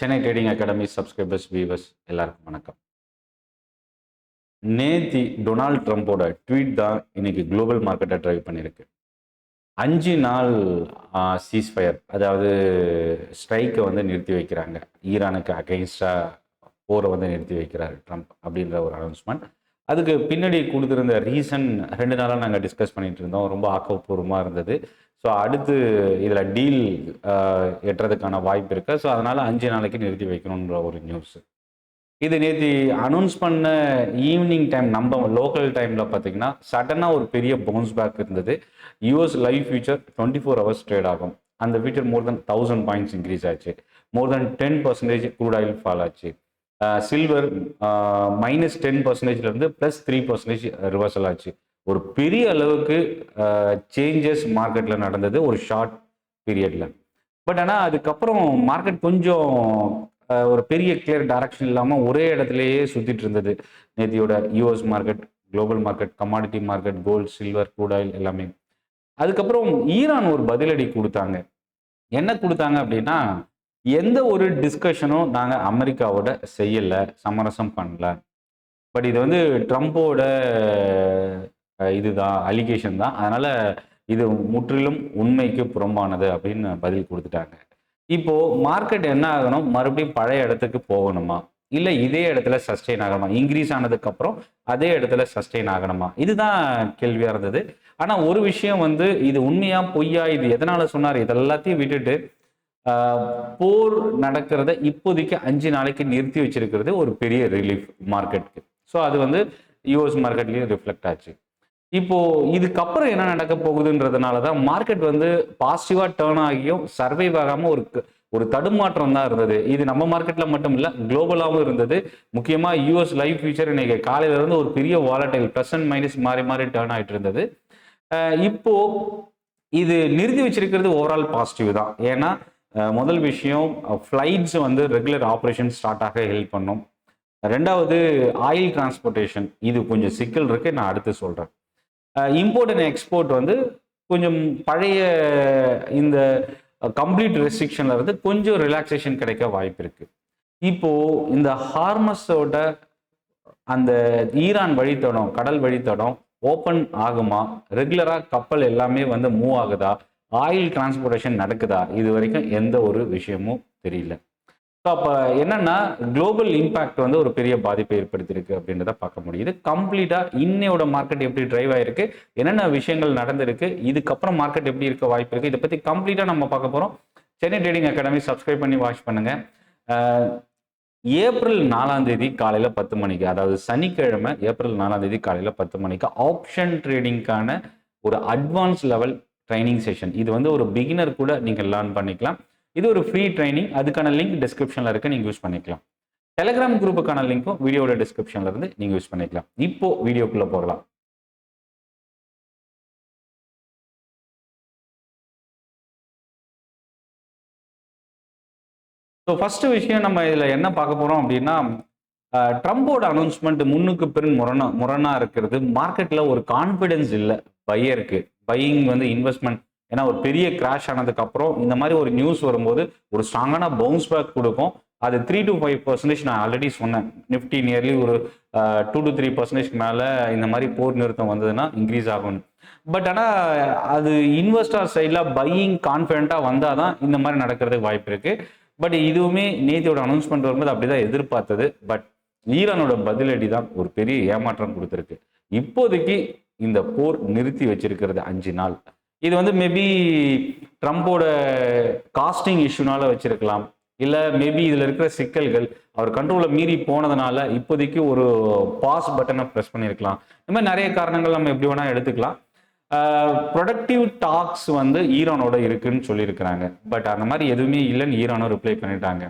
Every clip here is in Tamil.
Chennai trading academy subscribers viewers எல்லாருக்கும் வணக்கம். நேத்தி டொனால்ட் ட்ரம்ப்போட ட்வீட் தான் இன்னைக்கு குளோபல் மார்க்கெட்டை ட்ரைவ் பண்ணியிருக்கு. 5 நாள் சீஸ்ஃபயர், அதாவது ஸ்ட்ரைக்கை வந்து நிறுத்தி வைக்கிறாங்க. ஈரானுக்கு அகைன்ஸ்டாக போரை வந்து நிறுத்தி வைக்கிறார் ட்ரம்ப் அப்படின்ற ஒரு அனௌன்ஸ்மெண்ட். அதுக்கு பின்னாடி கொடுத்துருந்த ரீசன் 2 நாளாக நாங்கள் டிஸ்கஸ் பண்ணிட்டு இருந்தோம். ரொம்ப ஆக்கப்பூர்வமாக இருந்தது. ஸோ அடுத்து இதில் டீல் எட்டுறதுக்கான வாய்ப்பு இருக்கு. ஸோ அதனால் 5 நாளைக்கு நிறுத்தி வைக்கணுன்ற ஒரு நியூஸ். இது நேற்று அனௌன்ஸ் பண்ண ஈவினிங் டைம் நம்ம லோக்கல் டைமில் பார்த்தீங்கன்னா சடனாக ஒரு பெரிய பவுன்ஸ் பேக் இருந்தது. US live future 24 hours trade ஆகும். அந்த ஃபியூச்சர் மோர் தென் 1000 பாயிண்ட்ஸ் இன்க்ரீஸ் ஆச்சு. மோர் தென் 10% க்ரூட் ஆயில் ஃபால் ஆச்சு. சில்வர் -10%லேருந்து +3% ரிவர்சல் ஆச்சு. ஒரு பெரிய அளவுக்கு சேஞ்சஸ் மார்க்கெட்டில் நடந்தது ஒரு ஷார்ட் பீரியடில். பட் ஆனால் அதுக்கப்புறம் மார்க்கெட் கொஞ்சம் ஒரு பெரிய கிளியர் டைரக்ஷன் இல்லாமல் ஒரே இடத்துலையே சுற்றிட்டு இருந்தது. நேத்தியோட US market, global market, commodity market, gold, silver, crude oil எல்லாமே. அதுக்கப்புறம் ஈரான் ஒரு பதிலடி கொடுத்தாங்க. என்ன கொடுத்தாங்க அப்படின்னா, எந்த ஒரு டிஸ்கஷனும் நாங்கள் அமெரிக்காவோட செய்யலை, சமரசம் பண்ணல. பட் இது வந்து ட்ரம்ப்போட இதுதான் அலிகேஷன் தான், அதனால இது முற்றிலும் உண்மைக்கு புறம்பானது அப்படின்னு பதில் கொடுத்துட்டாங்க. இப்போ மார்க்கெட் என்ன ஆகணும், மறுபடியும் பழைய இடத்துக்கு போகணுமா, இல்லை இதே இடத்துல சஸ்டெயின் ஆகணுமா, இன்க்ரீஸ் ஆனதுக்கு அப்புறம் அதே இடத்துல சஸ்டெயின் ஆகணுமா, இதுதான் கேள்வியா இருந்தது. ஆனா ஒரு விஷயம் வந்து இது உண்மையா பொய்யா, இது எதனால சொன்னார், இதெல்லாத்தையும் விட்டுட்டு போர் நடக்கிறத இப்போதைக்கு 5 நாளைக்கு நிறுத்தி வச்சிருக்கிறது ஒரு பெரிய ரிலீஃப் மார்க்கெட்டுக்கு. ஸோ அது வந்து யூஎஸ் மார்க்கெட்லயும் ரிஃப்ளெக்ட் ஆச்சு. இப்போ இதுக்கப்புறம் என்ன நடக்க போகுதுன்றதுனால தான் மார்க்கெட் வந்து பாசிட்டிவா டேர்ன் ஆகியும் சர்வைவ் ஆகாம ஒரு தடுமாற்றம் தான் இருந்தது. இது நம்ம மார்க்கெட்ல மட்டும் இல்ல, குளோபலாகவும் இருந்தது. முக்கியமா யூஎஸ் லைவ் ஃபியூச்சர் இன்னைக்கு காலையில இருந்து ஒரு பெரிய வாலடைல் பிளஸ் அண்ட் மைனஸ் மாறி மாறி டேர்ன் ஆயிட்டு இருந்தது. இப்போ இது நிறுத்தி வச்சிருக்கிறது ஓவரால் பாசிட்டிவ் தான். ஏன்னா முதல் விஷயம், ஃப்ளைட்ஸ் வந்து ரெகுலர் ஆப்ரேஷன் ஸ்டார்ட் ஆக ஹெல்ப் பண்ணும். ரெண்டாவது, ஆயில் டிரான்ஸ்போர்ட்டேஷன் இது கொஞ்சம் சிக்கல் இருக்கு, நான் அடுத்து சொல்றேன். இம்போர்ட் அண்ட் எக்ஸ்போர்ட் வந்து கொஞ்சம் பழைய இந்த கம்ப்ளீட் ரெஸ்ட்ரிக்ஷன்ல இருந்து கொஞ்சம் ரிலாக்ஸேஷன் கிடைக்க வாய்ப்பு இருக்கு. இப்போ இந்த ஹார்மஸோட அந்த ஈரான் வழித்தடம், கடல் வழித்தடம் ஓப்பன் ஆகுமா, ரெகுலரா கப்பல் எல்லாமே வந்து மூவ் ஆகுதா, ஆயில் டிரான்ஸ்போர்ட்டேஷன் நடக்குதா, இது வரைக்கும் எந்த ஒரு விஷயமும் தெரியல. ஸோ அப்போ என்னன்னா, குளோபல் இம்பாக்ட் வந்து ஒரு பெரிய பாதிப்பை ஏற்படுத்தியிருக்கு அப்படின்றத பார்க்க முடியுது. கம்ப்ளீட்டா இன்னையோட மார்க்கெட் எப்படி டிரைவ் ஆயிருக்கு, என்னென்ன விஷயங்கள் நடந்திருக்கு, இதுக்கப்புறம் மார்க்கெட் எப்படி இருக்க வாய்ப்பு இருக்கு, இதை பத்தி கம்ப்ளீட்டா நம்ம பார்க்க போறோம். சென்னை ட்ரேடிங் அகாடமி சப்ஸ்கிரைப் பண்ணி வாட்ச் பண்ணுங்க. ஏப்ரல் 4ஆம் தேதி காலையில 10 மணிக்கு, அதாவது சனிக்கிழமை ஏப்ரல் 4ஆம் தேதி காலையில 10 மணிக்கு ஆப்ஷன் ட்ரேடிங்கான ஒரு அட்வான்ஸ் லெவல் ட்ரைனிங் செஷன். இது வந்து ஒரு பிகினர் கூட நீங்க லேர்ன் பண்ணிக்கலாம். இது ஒரு ஃப்ரீ ட்ரைனிங். அதுக்கான லிங்க் டிஸ்கிரிப்ஷன்ல இருக்கு, நீங்க யூஸ் பண்ணிக்கலாம். டெலிகிராம் குரூப்புக்கான லிங்க்கும் வீடியோட டிஸ்கிரிப்ஷன்ல இருந்து நீங்க யூஸ் பண்ணிக்கலாம். இப்போ வீடியோக்குள்ள போகலாம். ஸோ ஃபர்ஸ்ட் விஷயம் நம்ம இதுல என்ன பார்க்க போறோம் அப்படின்னா, ட்ரம்போட அனௌன்ஸ்மெண்ட் முன்னுக்கு பின் முரணா இருக்கிறது. மார்க்கெட்ல ஒரு கான்பிடன்ஸ் இல்லை பையருக்கு. பையிங் வந்து இன்வெஸ்ட்மெண்ட், ஏன்னா ஒரு பெரிய கிராஷ் ஆனதுக்கு அப்புறம் இந்த மாதிரி ஒரு நியூஸ் வரும்போது ஒரு ஸ்ட்ராங்கான பவுன்ஸ் பேக் கொடுக்கும். அது 3 to 5% நான் ஆல்ரெடி சொன்னேன். நிஃப்டி நியர்லி ஒரு 2 to 3% மேல இந்த மாதிரி போர் நிறுத்தம் வந்ததுன்னா இன்க்ரீஸ் ஆகும். பட் ஆனால் அது இன்வெஸ்டர் சைடில் பையிங் கான்ஃபிடென்ட்டாக வந்தால் தான் இந்த மாதிரி நடக்கிறதுக்கு வாய்ப்பு இருக்கு. பட் இதுவுமே நேத்தியோட அனௌன்ஸ்மெண்ட் வரும்போது அப்படிதான் எதிர்பார்த்தது. பட் ஈரானோட பதிலடி தான் ஒரு பெரிய ஏமாற்றம் கொடுத்துருக்கு. இப்போதைக்கு இந்த போர் நிறுத்தி வச்சிருக்கிறது 5 நாள். இது வந்து மேபி ட்ரம்போட காஸ்டிங் இஷ்யூனால வச்சிருக்கலாம், இல்ல மேபி இதுல இருக்கிற சிக்கல்கள் அவர் கண்ட்ரோலை மீறி போனதுனால இப்போதைக்கு ஒரு பாஸ் பட்டனை பிரஸ் பண்ணியிருக்கலாம். இந்த மாதிரி நிறைய காரணங்கள் நம்ம எப்படி வேணா எடுத்துக்கலாம். ப்ரொடக்டிவ் டாக்ஸ் வந்து ஈரானோட இருக்குன்னு சொல்லியிருக்கிறாங்க. பட் அந்த மாதிரி எதுவுமே இல்லைன்னு ஈரானும் ரிப்ளை பண்ணிட்டாங்க.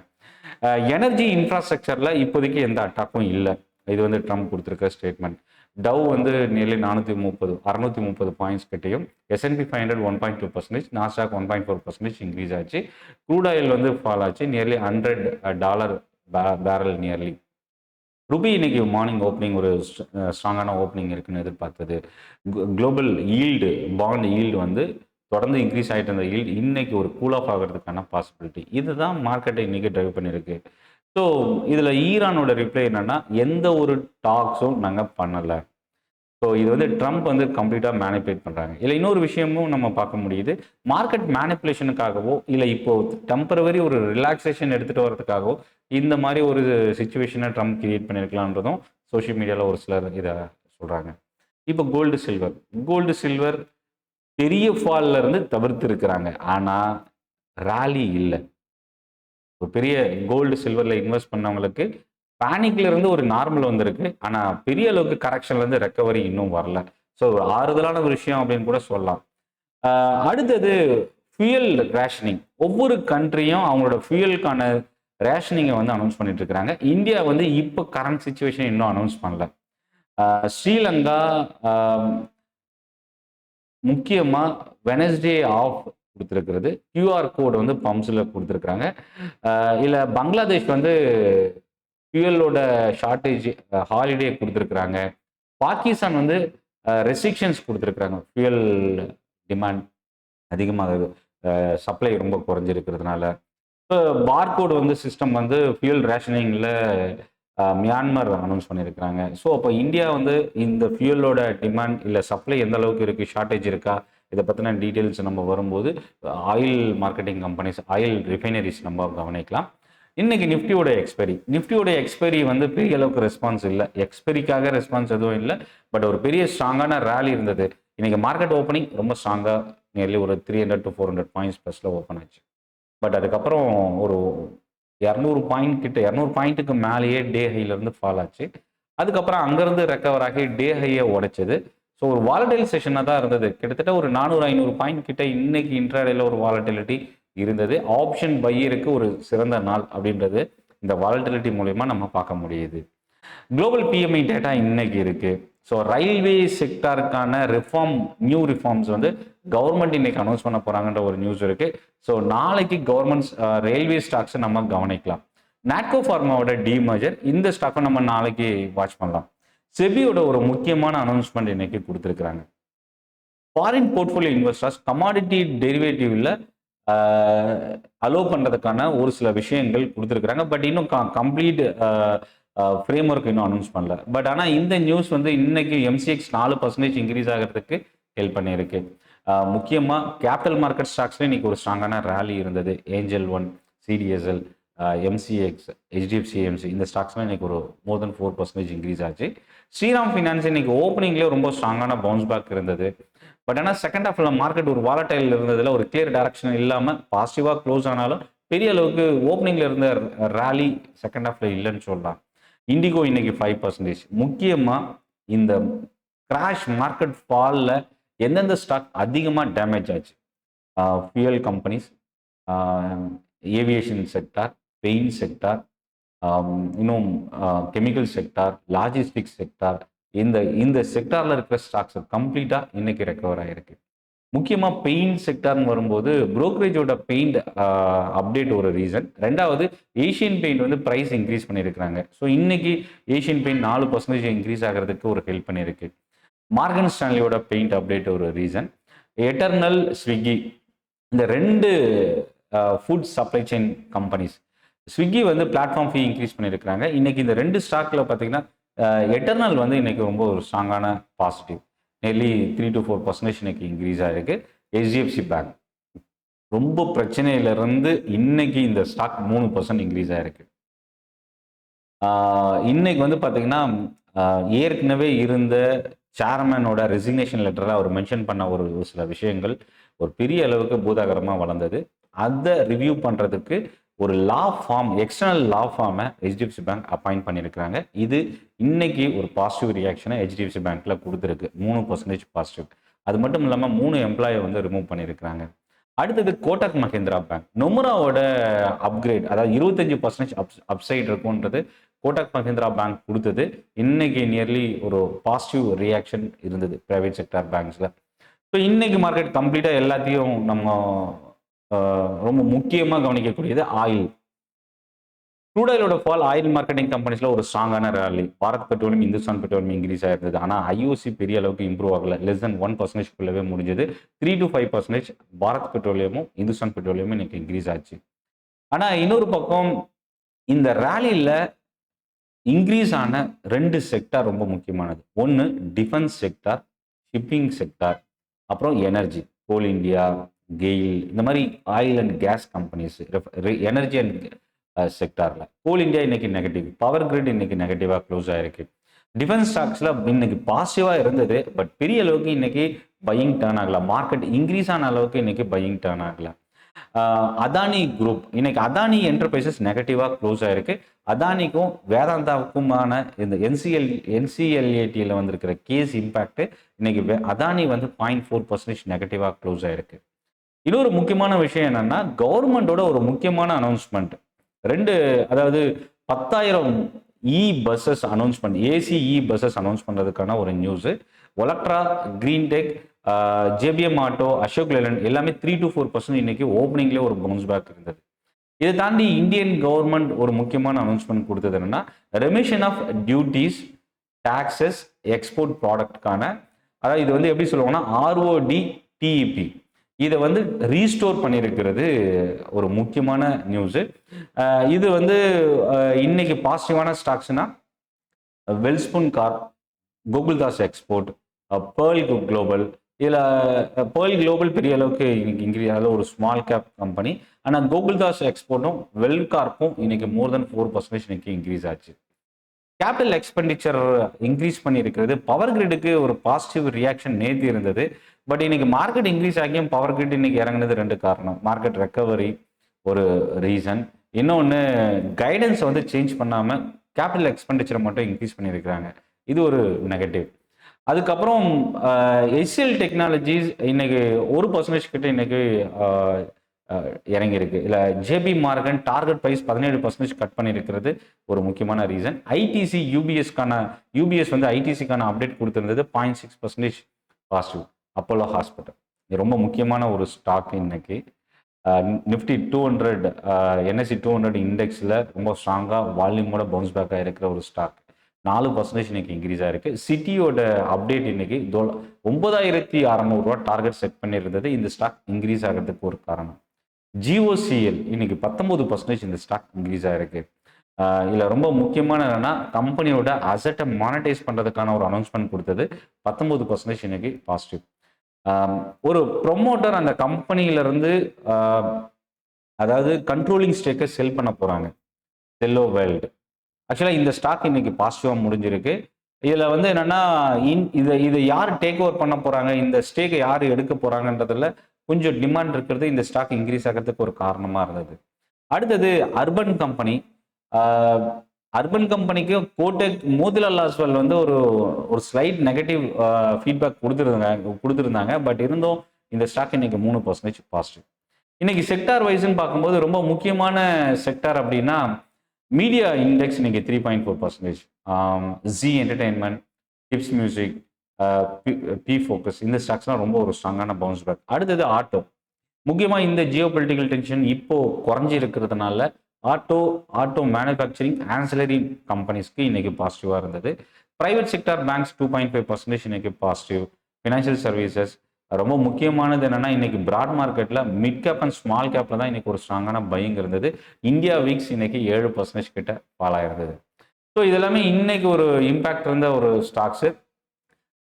எனர்ஜி இன்ஃப்ராஸ்ட்ரக்சர்ல இப்போதைக்கு எந்த அட்டாக்கும் இல்லை. இது வந்து ட்ரம்ப் கொடுத்துருக்க ஸ்டேட்மெண்ட். டவ் வந்து நியர்லி 630 பாயிண்ட்ஸ் கிட்டையும், S&P 500 1.2%, நாஸ்டாக் 1.4% இன்க்ரீஸ் ஆச்சு. க்ரூட் ஆயில் வந்து ஃபால் ஆச்சு, நியர்லி $100 பேரல் நியர்லி. ருபி இன்னைக்கு மார்னிங் ஓப்பனிங் ஒரு ஸ்ட்ராங்கான ஓப்பனிங் இருக்குன்னு எதிர்பார்த்தது. குளோபல் ஈல்டு, பாண்ட் ஈல்டு வந்து தொடர்ந்து இன்க்ரீஸ் ஆகிட்டு இருந்த yield இன்னைக்கு ஒரு கூல் ஆஃப் ஆகிறதுக்கான பாசிபிலிட்டி. இதுதான் மார்க்கெட்டை இன்னைக்கு டிரைவ் பண்ணியிருக்கு. ஸோ இதில் ஈரானோட ரிப்ளை என்னன்னா, எந்த ஒரு டாக்ஸும் நாங்கள் பண்ணலை. ஸோ இது வந்து ட்ரம்ப் வந்து கம்ப்ளீட்டாக மேனிப்புலேட் பண்ணுறாங்க. இல்லை இன்னொரு விஷயமும் நம்ம பார்க்க முடியுது. மார்க்கெட் மேனிப்புலேஷனுக்காகவோ இல்லை இப்போ டெம்பரவரி ஒரு ரிலாக்ஸேஷன் எடுத்துகிட்டு வரதுக்காகவோ இந்த மாதிரி ஒரு சுச்சுவேஷனை ட்ரம்ப் கிரியேட் பண்ணியிருக்கலான்றதும் சோஷியல் மீடியாவில் ஒரு சிலர் இதை சொல்கிறாங்க. இப்போ கோல்டு சில்வர் பெரிய ஃபால்ல இருந்து தவிர்த்து இருக்கிறாங்க. ஆனால் ராலி இல்லை. ஒரு பெரிய கோல்டு சில்வரில் இன்வெஸ்ட் பண்ணவங்களுக்கு பேனிக்ல இருந்து ஒரு நார்மல் வந்திருக்கு. ஆனால் பெரிய அளவுக்கு கரெக்ஷன்ல இருந்து ரெக்கவரி இன்னும் வரல. ஸோ ஒரு ஆறுதலான ஒரு விஷயம் அப்படின்னு கூட சொல்லலாம். அடுத்தது ஃபியூயல் ரேஷனிங். ஒவ்வொரு கண்ட்ரியும் அவங்களோட ஃபியூயலுக்கான ரேஷனிங்கை வந்து அனௌன்ஸ் பண்ணிட்டு இருக்கிறாங்க. இந்தியா வந்து இப்போ கரண்ட் சுச்சுவேஷன் இன்னும் அனௌன்ஸ் பண்ணல. ஸ்ரீலங்கா முக்கியமாக வெனஸ்டே ஆஃப் கொடுத்துருக்கிறது. கியூஆர் கோடு வந்து பம்ப்ஸில் கொடுத்துருக்குறாங்க. இல்லை பங்களாதேஷ் வந்து ஃபியூயலோட ஷார்ட்டேஜ் ஹாலிடே கொடுத்துருக்குறாங்க. பாகிஸ்தான் வந்து ரெஸ்ட்ரிக்ஷன்ஸ் கொடுத்துருக்குறாங்க. ஃபியூயல் டிமாண்ட் அதிகமாகுது, சப்ளை ரொம்ப குறைஞ்சிருக்கிறதுனால. இப்போ பார்கோடு வந்து சிஸ்டம் வந்து ஃபியூயல் ரேஷனிங்கில் மியான்மர் அனௌன்ஸ் பண்ணியிருக்கிறாங்க. ஸோ அப்போ இந்தியா வந்து இந்த ஃபியூயலோட டிமாண்ட் இல்லை சப்ளை எந்த அளவுக்கு இருக்குது, ஷார்ட்டேஜ் இருக்கா, இதை பற்றின டீட்டெயில்ஸ் நம்ம வரும்போது oil marketing companies, oil refineries நம்ம கவனிக்கலாம். இன்னைக்கு நிஃப்டியோட எக்ஸ்பைரி வந்து பெரிய அளவுக்கு ரெஸ்பான்ஸ் இல்லை. எக்ஸ்பைரிக்காக ரெஸ்பான்ஸ் எதுவும் இல்லை. பட் ஒரு பெரிய ஸ்ட்ராங்கான ரேலி இருந்தது. இன்னைக்கு மார்க்கெட் ஓப்பனிங் ரொம்ப ஸ்ட்ராங்காக நியர்லி ஒரு 300 to 400 பாயிண்ட்ஸ் ப்ளஸில் ஓப்பன் ஆச்சு. பட் அதுக்கப்புறம் ஒரு 200 பாயிண்ட்டுக்கு மேலேயே டே ஹைலேருந்து ஃபால் ஆச்சு. அதுக்கப்புறம் அங்கேருந்து ரெக்கவர் ஆகி டே ஹையை உடைச்சது. ஸோ ஒரு வாலடைல் செஷனாக தான் இருந்தது. கிட்டத்தட்ட ஒரு 400-500 பாயிண்ட் கிட்ட இன்னைக்கு இன்ட்ராடேல ஒரு வாலட்டிலிட்டி இருந்தது. ஆப்ஷன் பையருக்கு ஒரு சிறந்த நாள் அப்படின்றது இந்த வாலட்டிலிட்டி மூலயமா நம்ம பார்க்க முடியுது. குளோபல் பிஎம்ஐ டேட்டா இன்னைக்கு இருக்கு. ஸோ ரயில்வே செக்டாருக்கான நியூ ரிஃபார்ம்ஸ் வந்து கவர்மெண்ட் இன்னைக்கு அனௌன்ஸ் பண்ண போறாங்கன்ற ஒரு நியூஸ் இருக்கு. ஸோ நாளைக்கு கவர்மெண்ட் ரயில்வே ஸ்டாக்ஸை நம்ம கவனிக்கலாம். நாட்கோ ஃபார்மாவோட டிமர்ஜர், இந்த ஸ்டாக்கை நம்ம நாளைக்கு வாட்ச் பண்ணலாம். செபியோட ஒரு முக்கியமான அனௌன்ஸ்மெண்ட் இன்னைக்கு கொடுத்துருக்காங்க. ஃபாரின் போர்ட்ஃபோலியோ இன்வெஸ்டர்ஸ் கமாடிட்டி டெரிவேட்டிவ்ல அலோவ் பண்றதுக்கான ஒரு சில விஷயங்கள் கொடுத்துருக்காங்க. பட் இன்னும் கம்ப்ளீட் ஃப்ரேம் ஒர்க் இன்னும் அனௌன்ஸ் பண்ணல. பட் ஆனால் இந்த நியூஸ் வந்து இன்னைக்கு எம்சிஎக்ஸ் 4% இன்க்ரீஸ் ஆகிறதுக்கு ஹெல்ப் பண்ணியிருக்கு. முக்கியமாக கேபிட்டல் மார்க்கெட் ஸ்டாக்ஸ்ல இன்னைக்கு ஒரு ஸ்ட்ராங்கான ரேலி இருந்தது. Angel one, CDSL, MCX, HDFC இந்த ஸ்டாக்ஸ்லாம் இன்னைக்கு ஒரு மோர் தென் 4% இன்க்ரீஸ் ஆச்சு. ஸ்ரீராம் ஃபினான்ஸ் இன்னைக்கு ஓப்பனிங்லேயே ரொம்ப ஸ்ட்ராங்கான பவுன்ஸ் பேக் இருந்தது. பட் ஆனால் செகண்ட் ஹாஃப்ல மார்க்கெட் ஒரு வாலடைல் இருந்ததுல ஒரு கிளியர் டைரக்ஷன் இல்லாமல் பாசிட்டிவாக க்ளோஸ் ஆனாலும் பெரிய அளவுக்கு ஓப்பனிங்ல இருந்த ரேலி செகண்ட் ஹாஃப்ல இல்லைன்னு சொல்லலாம். இண்டிகோ இன்னைக்கு 5%. முக்கியமாக இந்த கிராஷ் மார்க்கெட் ஃபாலில் எந்தெந்த ஸ்டாக் அதிகமாக டேமேஜ் ஆச்சு? Fuel companies, aviation sector, paint sector, இன்னும் கெமிக்கல் செக்டார், லாஜிஸ்டிக்ஸ் செக்டார், இந்த செக்டாரில் இருக்கிற ஸ்டாக்ஸ் கம்ப்ளீட்டாக இன்னைக்கு ரெக்கவர் ஆகிருக்கு. முக்கியமாக பெயிண்ட் செக்டார்னு வரும்போது புரோக்கரேஜோட பெயிண்ட் அப்டேட் ஒரு ரீசன். ரெண்டாவது ஏஷியன் பெயிண்ட் வந்து ப்ரைஸ் இன்க்ரீஸ் பண்ணியிருக்கிறாங்க. ஸோ இன்னைக்கு ஏஷியன் பெயிண்ட் 4% இன்க்ரீஸ் ஆகிறதுக்கு ஒரு ஹெல்ப் பண்ணியிருக்கு. மார்கன் ஸ்டான்லியோட பெயிண்ட் அப்டேட் ஒரு ரீசன். எட்டர்னல், ஸ்விக்கி, இந்த 2 food supply chain companies, Swiggy வந்து பிளாட்ஃபார்ம் ஃபீ இன்க்ரீஸ் பண்ணியிருக்கிறாங்க. இன்னைக்கு இந்த 2 ஸ்டாக்ல பார்த்தீங்கன்னா எட்டர்னல் வந்து இன்னைக்கு ரொம்ப ஒரு ஸ்ட்ராங்கான பாசிட்டிவ், நியர்லி 3 to 4% இன்னைக்கு இன்க்ரீஸ் ஆகிருக்கு. ஹெச்டிஎஃப்சி பேங்க் ரொம்ப பிரச்சனையிலிருந்து இன்னைக்கு இந்த ஸ்டாக் 3% இன்க்ரீஸ் ஆகிருக்கு. இன்னைக்கு வந்து பார்த்தீங்கன்னா ஏற்கனவே இருந்த சேர்மனோட ரெசிக்னேஷன் லெட்டரில் அவர் மென்ஷன் பண்ண ஒரு சில விஷயங்கள் ஒரு பெரிய அளவுக்கு பூதாகரமாக வளர்ந்தது. அதை ரிவ்யூ பண்ணுறதுக்கு ஒரு லா ஃபார்ம், எக்ஸ்டர்னல் லா ஃபார்மை ஹெச்டிஎஃப்சி பேங்க் அப்பாயிண்ட் பண்ணியிருக்கிறாங்க. இது இன்னைக்கு ஒரு பாசிட்டிவ் ரியாக்ஷனை ஹெச்டிஎஃப்சி பேங்க்ல கொடுத்துருக்கு. 3% பாசிட்டிவ். அது மட்டும் இல்லாமல் 3 எம்ப்ளாயை வந்து ரிமூவ் பண்ணியிருக்கிறாங்க. அடுத்தது கோட்டக் மஹிந்திரா பேங்க், நொமுராவோட அப்கிரேட், அதாவது 25% அப்சைட் இருக்கும்ன்றது கோட்டக் மஹிந்திரா பேங்க் கொடுத்தது. இன்னைக்கு நியர்லி ஒரு பாசிட்டிவ் ரியாக்ஷன் இருந்தது பிரைவேட் செக்டார் பேங்க்ஸ்ல. ஸோ இன்னைக்கு மார்க்கெட் கம்ப்ளீட்டாக எல்லாத்தையும் நம்ம ரொம்ப முக்கியமாக கவனிக்கக்கூடியது ஆயில். க்ரூட் ஆயிலோட ஃபால் ஆயில் மார்க்கெட்டிங் கம்பெனிஸ்ல ஒரு ஸ்ட்ராங்கான rally. Bharat petroleum, Hindustan petroleum increase ஆயிருந்தது. ஆனால் ஐஓசி பெரிய அளவுக்கு இம்ப்ரூவ் ஆகல. லெஸ் தென் 1% முடிஞ்சது. 3 to 5% பாரத் பெட்ரோலியமும் இந்துஸ்தான் பெட்ரோலியமும் இன்னைக்கு இன்க்ரீஸ் ஆச்சு. ஆனால் இன்னொரு பக்கம் இந்த ரேலியில் இன்க்ரீஸ் ஆன 2 செக்டார் ரொம்ப முக்கியமானது. ஒன்று டிஃபென்ஸ் செக்டார், ஷிப்பிங் செக்டார், அப்புறம் எனர்ஜி. கோல் இந்தியா, கெயில், இந்த மாதிரி oil and gas companies, energy and செக்டார்ல. கோல் இந்தியா இன்னைக்கு நெகட்டிவ், பவர் கிரிட் இன்னைக்கு நெகட்டிவா க்ளோஸ் ஆயிருக்கு. டிஃபென்ஸ் ஸ்டாக்ஸ்ல இன்னைக்கு பாசிட்டிவா இருந்தது, பட் பெரிய அளவுக்கு இன்னைக்கு பையிங் டர்ன் ஆகல. மார்க்கெட் இன்க்ரீஸ் ஆன அளவுக்கு இன்னைக்கு பையிங் டர்ன் ஆகல. அதானி குரூப், இன்னைக்கு அதானி என்டர்பிரைசஸ் நெகட்டிவா க்ளோஸ் ஆயிருக்கு. அதானிக்கும் வேதாந்தாவுக்குமான இந்த என்சிஎல்ஏடியில் வந்திருக்கிற கேஸ் இம்பாக்ட் இன்னைக்கு அதானி வந்து 0.4% நெகட்டிவா க்ளோஸ் ஆயிருக்கு. இன்னொரு முக்கியமான விஷயம் என்னன்னா, கவர்மெண்டோட ஒரு முக்கியமான அனௌன்ஸ்மெண்ட். அதாவது 10,000 buses announcement, AC buses announce பண்றதுக்கான ஒரு news. Olectra, Greentech, JBM auto, Ashok Leyland எல்லாமே 3 to 4% இன்னைக்கு ஓப்பனிங்லேயே ஒரு பவுன்ஸ் பேக் இருந்தது. இதை தாண்டி இந்தியன் கவர்மெண்ட் ஒரு முக்கியமான அனௌன்ஸ்மெண்ட் கொடுத்தது என்னன்னா, remission of duties, taxes, export ப்ராடக்ட்கான, அதாவது இது வந்து எப்படி சொல்லுவாங்கன்னா ஆர்ஓடி டிஇபி, இதை வந்து ரீஸ்டோர் பண்ணியிருக்கிறது ஒரு முக்கியமான நியூஸு. இது வந்து இன்னைக்கு பாசிட்டிவான ஸ்டாக்ஸ்னா Welspun corp, Gokaldas export, Pearl Global. இதில் பேர்ல் குளோபல் பெரிய அளவுக்கு இன்னைக்கு இன்க்ரீஸ் ஆகல, ஒரு ஸ்மால் கேப் கம்பெனி. ஆனால் கோகுல்தாஸ் எக்ஸ்போர்ட்டும் வெல் கார்ப்பும் இன்னைக்கு more than 4% இன்னைக்கு இன்க்ரீஸ் ஆச்சு. கேபிட்டல் எக்ஸ்பெண்டிச்சர் இன்க்ரீஸ் பண்ணியிருக்கிறது. பவர் கிரிடுக்கு ஒரு பாசிட்டிவ் ரியாக்ஷன் நேற்று இருந்தது, பட் இன்னைக்கு மார்க்கெட் இன்க்ரீஸ் ஆகியும் பவர் கிரிட் இன்னைக்கு இறங்குனது 2 காரணம். மார்க்கெட் ரெக்கவரி ஒரு ரீசன், இன்னொன்று கைடன்ஸ் வந்து சேஞ்ச் பண்ணாமல் கேபிட்டல் எக்ஸ்பெண்டிச்சரை மட்டும் இன்க்ரீஸ் பண்ணியிருக்கிறாங்க, இது ஒரு நெகட்டிவ். அதுக்கப்புறம் எஸ்எல் டெக்னாலஜிஸ் இன்னைக்கு 1% கிட்ட இன்னைக்கு இறங்கியிருக்கு. இல்லை JP Morgan target price 17% cut பண்ணியிருக்கிறது ஒரு முக்கியமான ரீசன். ஐடிசி யூபிஎஸ் வந்து ஐடிசிக்கான அப்டேட் கொடுத்துருந்தது 0.6% பாசிட்டிவ். அப்போலோ ஹாஸ்பிட்டல் இது ரொம்ப முக்கியமான ஒரு ஸ்டாக். இன்னைக்கு நிஃப்டி 200 என்எஸ்சி 200 இண்டெக்ஸில் ரொம்ப ஸ்ட்ராங்காக வால்யூமோட பவுன்ஸ் பேக் ஆகிருக்கிற ஒரு ஸ்டாக். 4% இன்னைக்கு இன்க்ரீஸ் ஆயிருக்கு. சிட்டியோட அப்டேட் இன்னைக்கு 9,600 டார்கெட் செட் பண்ணியிருந்தது. இந்த ஸ்டாக் இன்க்ரீஸ் ஆகிறதுக்கு ஒரு காரணம். ஜிஓசிஎல் இன்னைக்கு 19% இந்த ஸ்டாக் இன்க்ரீஸ் ஆயிருக்கு. இதில் ரொம்ப முக்கியமான என்னன்னா, கம்பெனியோட அசட்டை மானிட்டைஸ் பண்ணுறதுக்கான ஒரு அனௌன்ஸ்மெண்ட் கொடுத்தது. 19% இன்னைக்கு பாசிட்டிவ். ஒரு ப்ரொமோட்டர் அந்த கம்பெனியிலிருந்து அதாவது கண்ட்ரோலிங் ஸ்டேக்கை செல் பண்ண போகிறாங்க, செல்லோ வேர்ல்டு. ஆக்சுவலாக இந்த ஸ்டாக் இன்னைக்கு பாசிட்டிவாக முடிஞ்சிருக்கு. இதில் வந்து என்னென்னா, இதை யார் டேக் ஓவர் பண்ண போகிறாங்க, இந்த ஸ்டேக்கை யார் எடுக்க போகிறாங்கன்றதுல கொஞ்சம் டிமாண்ட் இருக்கிறது இந்த ஸ்டாக் இன்க்ரீஸ் ஆகிறதுக்கு ஒரு காரணமாக இருந்தது. அடுத்தது அர்பன் கம்பெனி. அர்பன் கம்பெனிக்கு கோட்டக், மோதிலால் ஆஸ்வால் வந்து ஒரு ஸ்லைட் நெகட்டிவ் ஃபீட்பேக் கொடுத்துருந்தாங்க. பட் இருந்தும் இந்த ஸ்டாக் இன்னைக்கு 3% பாசிட்டிவ். இன்னைக்கு செக்டார் வைஸ்ன்னு பார்க்கும்போது ரொம்ப முக்கியமான செக்டார் அப்படின்னா மீடியா இண்டெக்ஸ் இன்னைக்கு 3.4%. G entertainment, tips music, B focus, இந்த ஸ்டாக்ஸ்லாம் ரொம்ப ஒரு ஸ்ட்ராங்கான பவுன்ஸ் பேக். அடுத்தது ஆட்டோ. முக்கியமாக இந்த ஜியோ பொலிட்டிக்கல் டென்ஷன் இப்போ குறைஞ்சி இருக்கிறதுனால ஆட்டோ மேனுஃபேக்சரிங், ஆன்சிலரி கம்பெனிஸ்க்கு இன்னைக்கு பாசிட்டிவாக இருந்தது. பிரைவேட் செக்டார் பேங்க்ஸ் 2.5% இன்னைக்கு பாசிட்டிவ். ஃபினான்ஷியல் சர்வீசஸ் ரொம்ப முக்கியமானது என்னன்னா, இன்னைக்கு பிராட் மார்க்கெட்டில் மிட் கேப் அண்ட் ஸ்மால் கேப்பில் தான் இன்னைக்கு ஒரு ஸ்ட்ராங்கான பையிங் இருந்தது. இந்தியா வீக்ஸ் இன்னைக்கு 7% கிட்ட ஃபால் ஆயிருந்தது. ஸோ இதெல்லாமே இன்னைக்கு ஒரு இம்பாக்ட் இருந்த ஒரு ஸ்டாக்ஸு.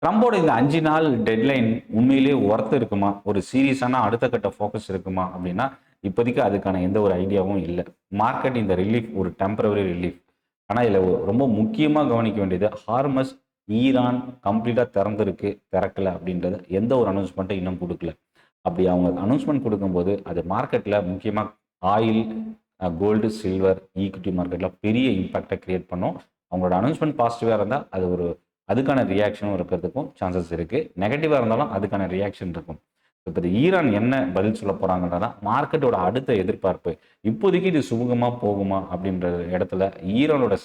ட்ரம்போட இந்த 5 நாள் டெட்லைன் உண்மையிலேயே ஒர்த் இருக்குமா, ஒரு சீரியஸான அடுத்த கட்ட ஃபோக்கஸ் இருக்குமா அப்படின்னா இப்போதைக்கு அதுக்கான எந்த ஒரு ஐடியாவும் இல்லை. மார்க்கெட் இந்த ரிலீஃப் ஒரு டெம்பரவரி ரிலீஃப். ஆனால் இதில் ரொம்ப முக்கியமாக கவனிக்க வேண்டியது, ஹார்மஸ் ஈரான் கம்ப்ளீட்டாக திறக்கலை அப்படின்றது எந்த ஒரு அனௌன்ஸ்மெண்ட்டும் இன்னும் கொடுக்கல. அப்படி அவங்க அனௌன்ஸ்மெண்ட் கொடுக்கும்போது அது மார்க்கெட்டில் முக்கியமாக ஆயில், கோல்டு, சில்வர், ஈக்விட்டி மார்க்கெட்டில் பெரிய இம்பாக்டை கிரியேட் பண்ணும். அவங்களோட அனௌன்ஸ்மெண்ட் பாசிட்டிவாக இருந்தால் அது அதுக்கான ரியாக்ஷனும் இருக்கிறதுக்கும் சான்சஸ் இருக்குது. நெகட்டிவாக இருந்தாலும் அதுக்கான ரியாக்ஷன் இருக்கும். இப்போ ஈரான் என்ன பதில் சொல்ல போகிறாங்கன்றதான் மார்க்கெட்டோட அடுத்த எதிர்பார்ப்பு. இப்போதைக்கு இது சுமூகமாக போகுமா அப்படின்ற இடத்துல ஈரானோட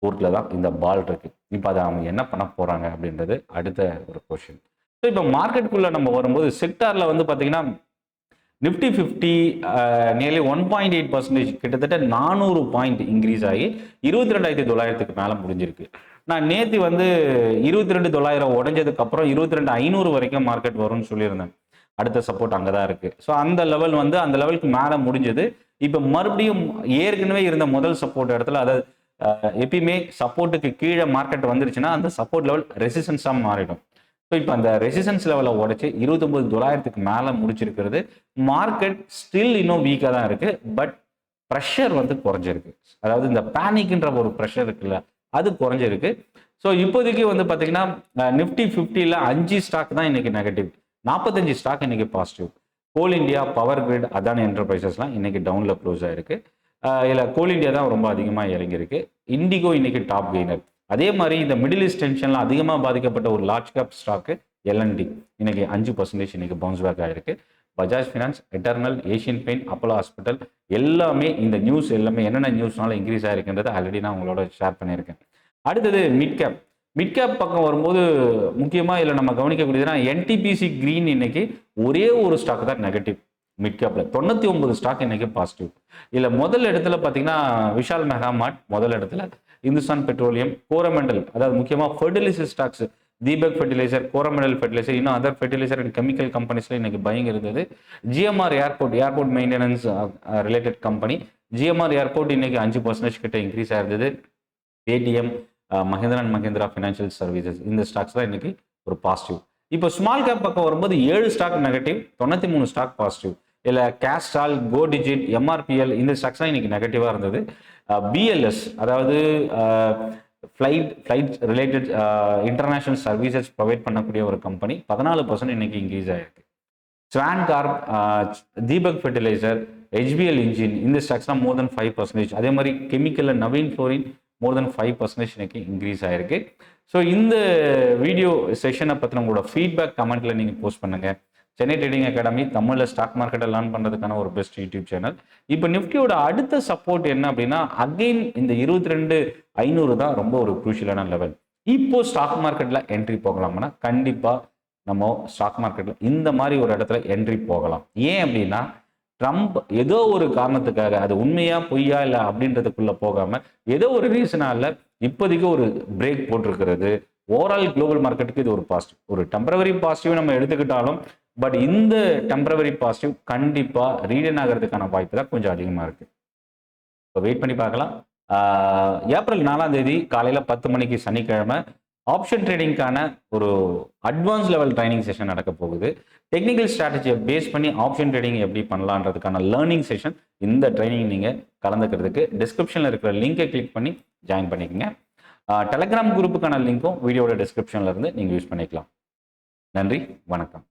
கோர்ட்டில் தான் இந்த பால் இருக்குது. இப்போ அதை அவங்க என்ன பண்ண போகிறாங்க அப்படின்றது அடுத்த ஒரு கொஷின். ஸோ இப்போ மார்க்கெட்டுக்குள்ளே நம்ம வரும்போது செக்டாரில் வந்து பார்த்திங்கன்னா நிஃப்டி 50 நியர்லி 1.8% கிட்டத்தட்ட 400 பாயிண்ட் இன்க்ரீஸ் ஆகி 22,900க்கு மேலே முடிஞ்சிருக்கு. நான் நேற்று வந்து 22,900 உடைஞ்சதுக்கு அப்புறம் 22,500 வரைக்கும் மார்க்கெட் வரும்னு சொல்லியிருந்தேன். அடுத்த சப்போர்ட் அங்கே தான் இருக்கு. ஸோ அந்த லெவல் வந்து அந்த லெவலுக்கு மேலே முடிஞ்சது. இப்போ மறுபடியும் ஏற்கனவே இருந்த முதல் சப்போர்ட் இடத்துல, அதாவது எப்பயுமே சப்போர்ட்டுக்கு கீழே மார்க்கெட் வந்துருச்சுன்னா அந்த சப்போர்ட் லெவல் ரெசிஸ்டன்ஸாக மாறிடும். ஸோ இப்போ அந்த ரெசிஸ்டன்ஸ் லெவலை உடைச்சு 29,900க்கு மேலே முடிச்சிருக்கிறது. மார்க்கெட் ஸ்டில் இன்னும் வீக்காக தான் இருக்கு, பட் ப்ரெஷர் வந்து குறைஞ்சிருக்கு. அதாவது இந்த பேனிக்ன்ற ஒரு ப்ரெஷர் இருக்குல்ல, அது குறைஞ்சிருக்கு. ஸோ இப்போதைக்கு வந்து பார்த்தீங்கன்னா நிஃப்டி 50ல 5 ஸ்டாக் தான் இன்னைக்கு நெகட்டிவ், 45 ஸ்டாக் இன்னைக்கு பாசிட்டிவ். கோல் இந்தியா, பவர் கிரிட், அதானி என்டர்பிரைசஸ்லாம் இன்னைக்கு டவுன்ல க்ளோஸ் ஆயிருக்கு. இல்லை கோல் இந்தியா தான் ரொம்ப அதிகமாக இறங்கியிருக்கு. இண்டிகோ இன்னைக்கு டாப் கெய்னர். அதே மாதிரி இந்த மிடில் ஈஸ்ட் டென்ஷன்ல அதிகமாக பாதிக்கப்பட்ட ஒரு லார்ஜ் கேப் ஸ்டாக்கு எல்என்டி இன்னைக்கு 5% இன்னைக்கு பவுன்ஸ் பேக் ஆயிருக்கு. Bajaj finance, eternal, Asian paint, Apollo hospital எல்லாமே இந்த நியூஸ் எல்லாமே என்னென்ன நியூஸ்னால இன்க்ரீஸ் ஆயிருக்குன்றது ஆல்ரெடி நான் உங்களோட ஷேர் பண்ணியிருக்கேன். அடுத்தது மிட் கேப். மிட் கேப் பக்கம் வரும்போது முக்கியமாக இதில் நம்ம கவனிக்கக்கூடியதுன்னா என்டிபிசி கிரீன் இன்னைக்கு ஒரே ஒரு ஸ்டாக் தான் நெகட்டிவ். மிட் கேப்ல 99 ஸ்டாக் இன்னைக்கு பாசிட்டிவ். இதில் முதல் இடத்துல பார்த்தீங்கன்னா விஷால் மெகா மார்ட் முதல் இடத்துல, இந்துஸ்தான் பெட்ரோலியம், கோரமண்டல், அதாவது முக்கியமாக fertilizer stocks, Deepak fertilizer, Coromandel fertilizer, இன்னும் அதர் ஃபெர்டிலைசர் அண்ட் கெமிக்கல் கம்பெனிஸ்ல இன்னைக்கு பையிங் இருந்தது. GMR airport maintenance related company, GMR airport இன்னைக்கு 5% கிட்ட இன்க்ரீஸ் ஆயிருந்தது. Paytm, Mahindra and Mahindra financial services, இந்த ஸ்டாக்ஸ் தான் இன்னைக்கு ஒரு பாசிட்டிவ். இப்போ ஸ்மால் கேப் பக்கம் வரும்போது 7 ஸ்டாக் நெகட்டிவ், 93 ஸ்டாக் பாசிட்டிவ். இல்லை கேஸ்ட்ரால், கோ டிஜிட், எம்ஆர்பிஎல், இந்த ஸ்டாக்ஸ் தான் இன்னைக்கு நெகட்டிவாக இருந்தது. பிஎல்எஸ், அதாவது flight related international services provide பண்ணக்கூடிய ஒரு கம்பெனி 14% இன்னைக்கு இன்க்ரீஸ் ஆயிருக்கு. Swan corp, Deepak fertiliser, HPL engine, இந்த ஸ்டாக்ஸ்லாம் மோர் தென் 5%. அதே மாதிரி chemical Navin fluorine more than 5% இன்னைக்கு இன்க்ரீஸ் ஆயிருக்கு. ஸோ இந்த வீடியோ செஷனை பற்றின உங்களோட ஃபீட்பேக் கமெண்ட்ல நீங்கள் போஸ்ட் பண்ணுங்க. சென்னை ட்ரேடிங் அகாடமி தமிழில் ஸ்டாக் மார்க்கெட்டை லேர்ன் பண்ணுறதுக்கான ஒரு பெஸ்ட் யூடியூப் சேனல். இப்போ நிஃப்டியோட அடுத்த சப்போர்ட் என்ன அப்படின்னா, அகெயின் இந்த 22,500 தான் ரொம்ப ஒரு குரூஷியலான லெவல். இப்போ ஸ்டாக் மார்க்கெட்டில் என்ட்ரி போகலாம்னா கண்டிப்பாக நம்ம ஸ்டாக் மார்க்கெட்டில் இந்த மாதிரி ஒரு இடத்துல என்ட்ரி போகலாம். ஏன் அப்படின்னா, ட்ரம்ப் ஏதோ ஒரு காரணத்துக்காக, அது உண்மையா பொய்யா இல்லை அப்படின்றதுக்குள்ள போகாம ஏதோ ஒரு ரீசனால இப்போதைக்கு ஒரு பிரேக் போட்டிருக்கிறது. ஓவரால் குளோபல் மார்க்கெட்டுக்கு இது ஒரு பாசிட்டிவ், ஒரு டெம்பரவரி பாசிட்டிவ் நம்ம எடுத்துக்கிட்டாலும், பட் இந்த டெம்பரவரி பாசிட்டிவ் கண்டிப்பா ரீடன் ஆகிறதுக்கான வாய்ப்பு தான் கொஞ்சம் அதிகமா இருக்கு. இப்போ வெயிட் பண்ணி பார்க்கலாம். ஏப்ரல் 4ஆம் தேதி காலையில 10 மணிக்கு சனிக்கிழமை ஆப்ஷன் ட்ரேடிங்கான ஒரு அட்வான்ஸ் லெவல் ட்ரைனிங் செஷன் நடக்க போகுது. டெக்னிக்கல் ஸ்ட்ராட்டஜியை பேஸ் பண்ணி ஆப்ஷன் ட்ரேடிங் எப்படி பண்ணலான்றதுக்கான லேர்னிங் செஷன். இந்த ட்ரைனிங் நீங்கள் கலந்துக்கிறதுக்கு டிஸ்கிரிப்ஷனில் இருக்கிற லிங்கை கிளிக் பண்ணி ஜாயின் பண்ணிக்கோங்க. டெலகிராம் குரூப்புக்கான லிங்க்கும் வீடியோட டிஸ்கிரிப்ஷனில் இருந்து நீங்கள் யூஸ் பண்ணிக்கலாம். நன்றி, வணக்கம்.